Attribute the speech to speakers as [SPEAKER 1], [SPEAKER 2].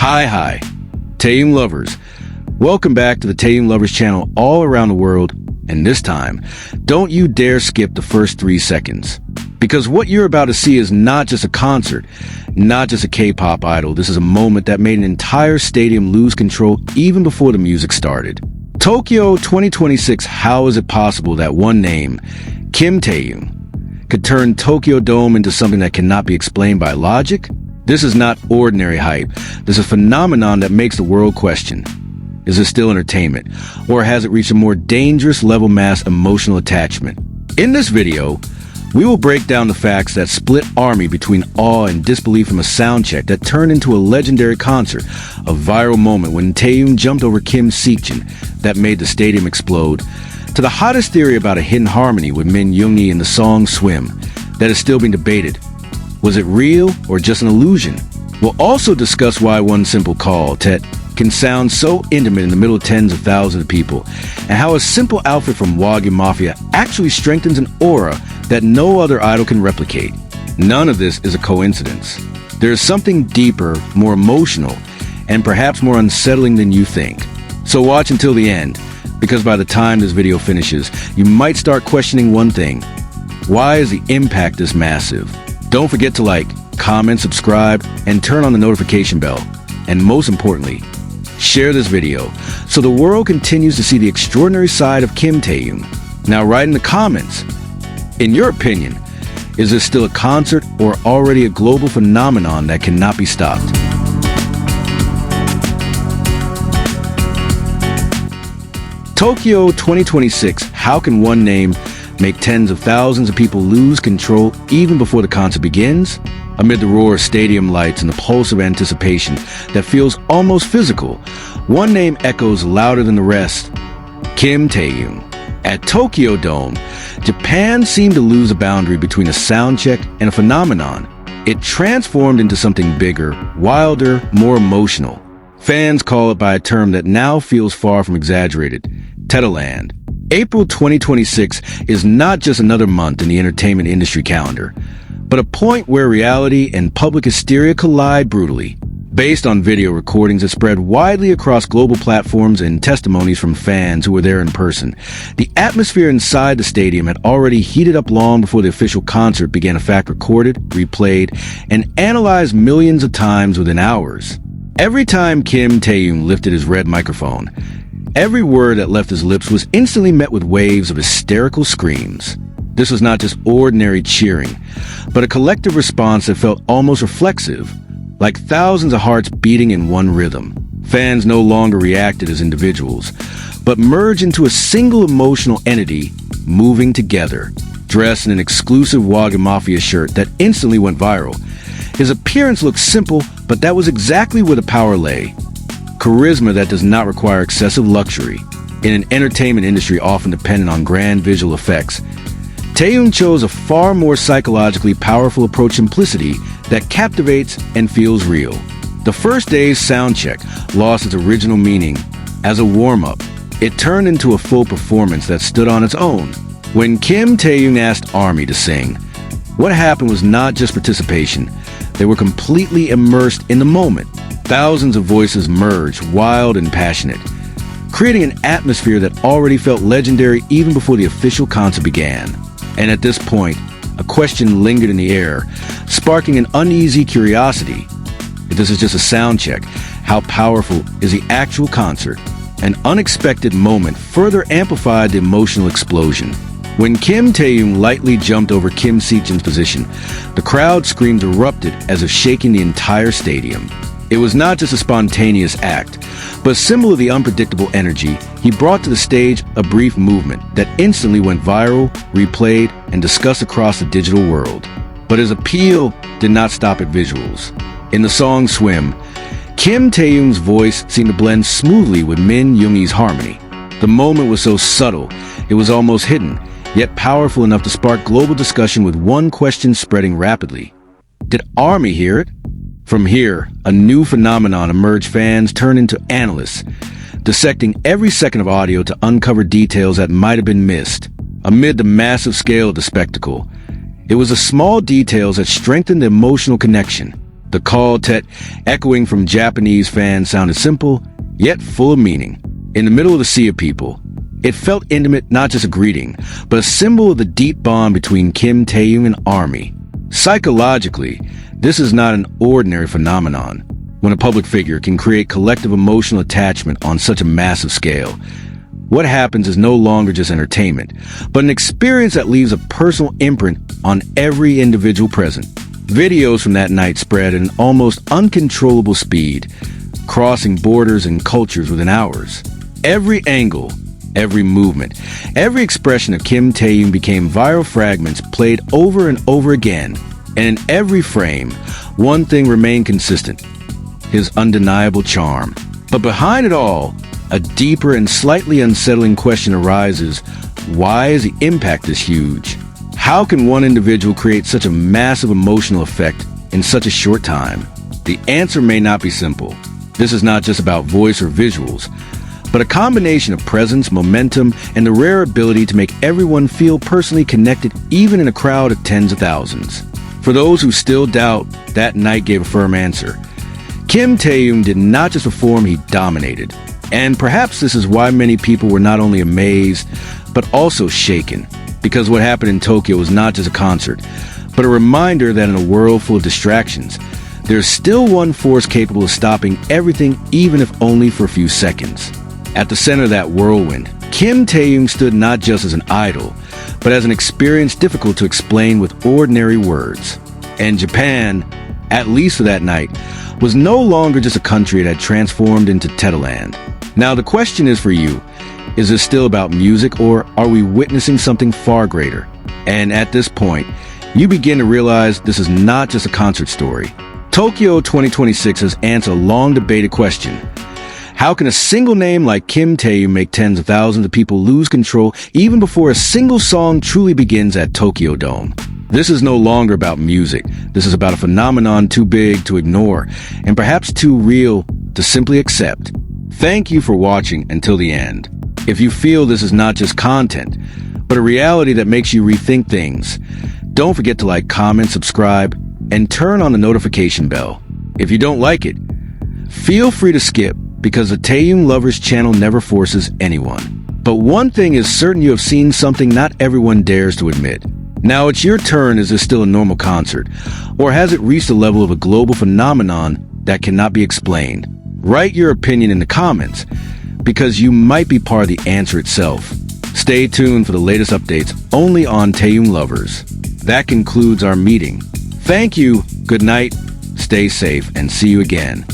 [SPEAKER 1] Hi, Taehyung Lovers. Welcome back to the Taehyung Lovers channel all around the world, and this time, don't you dare skip the first 3 seconds. Because what you're about to see is not just a concert, not just a K-pop idol. This is a moment that made an entire stadium lose control even before the music started. Tokyo 2026, how is it possible that one name, Kim Taehyung, could turn Tokyo Dome into something that cannot be explained by logic? This is not ordinary hype. This is a phenomenon that makes the world question. Is it still entertainment? Or has it reached a more dangerous level mass emotional attachment? In this video, we will break down the facts that split ARMY between awe and disbelief from a soundcheck that turned into a legendary concert, a viral moment when Taehyung jumped over Kim Seokjin that made the stadium explode, to the hottest theory about a hidden harmony with Min Yoongi in the song Swim that is still being debated. Was it real or just an illusion? We'll also discuss why one simple call, Tete, can sound so intimate in the middle of tens of thousands of people, and how a simple outfit from Wagyu Mafia actually strengthens an aura that no other idol can replicate. None of this is a coincidence. There is something deeper, more emotional, and perhaps more unsettling than you think. So watch until the end, because by the time this video finishes, you might start questioning one thing. Why is the impact this massive? Don't forget to like, comment, subscribe, and turn on the notification bell. And most importantly, share this video so the world continues to see the extraordinary side of Kim Taehyung. Now write in the comments, in your opinion, is this still a concert or already a global phenomenon that cannot be stopped? Tokyo 2026, how can one name make tens of thousands of people lose control even before the concert begins? Amid the roar of stadium lights and the pulse of anticipation that feels almost physical, one name echoes louder than the rest: Kim Taehyung. At Tokyo Dome, Japan seemed to lose a boundary between a soundcheck and a phenomenon. It transformed into something bigger, wilder, more emotional. Fans call it by a term that now feels far from exaggerated: Teteland. April 2026 is not just another month in the entertainment industry calendar, but a point where reality and public hysteria collide brutally. Based on video recordings that spread widely across global platforms and testimonies from fans who were there in person, the atmosphere inside the stadium had already heated up long before the official concert began, a fact recorded, replayed, and analyzed millions of times within hours. Every time Kim Taehyung lifted his red microphone, every word that left his lips was instantly met with waves of hysterical screams. This was not just ordinary cheering, but a collective response that felt almost reflexive, like thousands of hearts beating in one rhythm. Fans no longer reacted as individuals, but merged into a single emotional entity, moving together. Dressed in an exclusive Wagyu Mafia shirt that instantly went viral, his appearance looked simple, but that was exactly where the power lay. Charisma that does not require excessive luxury. In an entertainment industry often dependent on grand visual effects, Taehyung chose a far more psychologically powerful approach: simplicity that captivates and feels real. The first day's soundcheck lost its original meaning. As a warm-up, it turned into a full performance that stood on its own. When Kim Taehyung asked ARMY to sing, what happened was not just participation. They were completely immersed in the moment. Thousands of voices merged, wild and passionate, creating an atmosphere that already felt legendary even before the official concert began. And at this point, a question lingered in the air, sparking an uneasy curiosity. If this is just a sound check, how powerful is the actual concert? An unexpected moment further amplified the emotional explosion. When Kim Taehyung lightly jumped over Kim Seokjin's position, the crowd screams erupted as if shaking the entire stadium. It was not just a spontaneous act, but a symbol of the unpredictable energy he brought to the stage, a brief movement that instantly went viral, replayed, and discussed across the digital world. But his appeal did not stop at visuals. In the song Swim, Kim Taehyung's voice seemed to blend smoothly with Min Yoongi's harmony. The moment was so subtle, it was almost hidden, yet powerful enough to spark global discussion, with one question spreading rapidly. Did ARMY hear it? From here, a new phenomenon emerged. Fans turned into analysts, dissecting every second of audio to uncover details that might have been missed. Amid the massive scale of the spectacle, it was the small details that strengthened the emotional connection. The call Tete, echoing from Japanese fans, sounded simple, yet full of meaning. In the middle of the sea of people, it felt intimate, not just a greeting, but a symbol of the deep bond between Kim Taehyung and ARMY. Psychologically, this is not an ordinary phenomenon. When a public figure can create collective emotional attachment on such a massive scale, what happens is no longer just entertainment, but an experience that leaves a personal imprint on every individual present. Videos from that night spread at an almost uncontrollable speed, crossing borders and cultures within hours. Every angle, every movement, every expression of Kim Taehyung became viral fragments played over and over again, and in every frame, one thing remained consistent: his undeniable charm. But behind it all, a deeper and slightly unsettling question arises: why is the impact this huge? How can one individual create such a massive emotional effect in such a short time? The answer may not be simple. This is not just about voice or visuals, but a combination of presence, momentum, and the rare ability to make everyone feel personally connected, even in a crowd of tens of thousands. For those who still doubt, that night gave a firm answer. Kim Taehyung did not just perform, he dominated. And perhaps this is why many people were not only amazed, but also shaken. Because what happened in Tokyo was not just a concert, but a reminder that in a world full of distractions, there's still one force capable of stopping everything, even if only for a few seconds. At the center of that whirlwind, Kim Taehyung stood not just as an idol, but as an experience difficult to explain with ordinary words. And Japan, at least for that night, was no longer just a country that had transformed into Tete land. Now the question is for you: is this still about music, or are we witnessing something far greater? And at this point, you begin to realize this is not just a concert story. Tokyo 2026 has answered a long debated question. How can a single name like Kim Taehyung make tens of thousands of people lose control even before a single song truly begins at Tokyo Dome? This is no longer about music. This is about a phenomenon too big to ignore, and perhaps too real to simply accept. Thank you for watching until the end. If you feel this is not just content, but a reality that makes you rethink things, don't forget to like, comment, subscribe, and turn on the notification bell. If you don't like it, feel free to skip, because the Taehyung Lovers channel never forces anyone. But one thing is certain: you have seen something not everyone dares to admit. Now it's your turn. Is this still a normal concert, or has it reached the level of a global phenomenon that cannot be explained? Write your opinion in the comments, because you might be part of the answer itself. Stay tuned for the latest updates only on Taehyung Lovers. That concludes our meeting. Thank you, good night, stay safe, and see you again.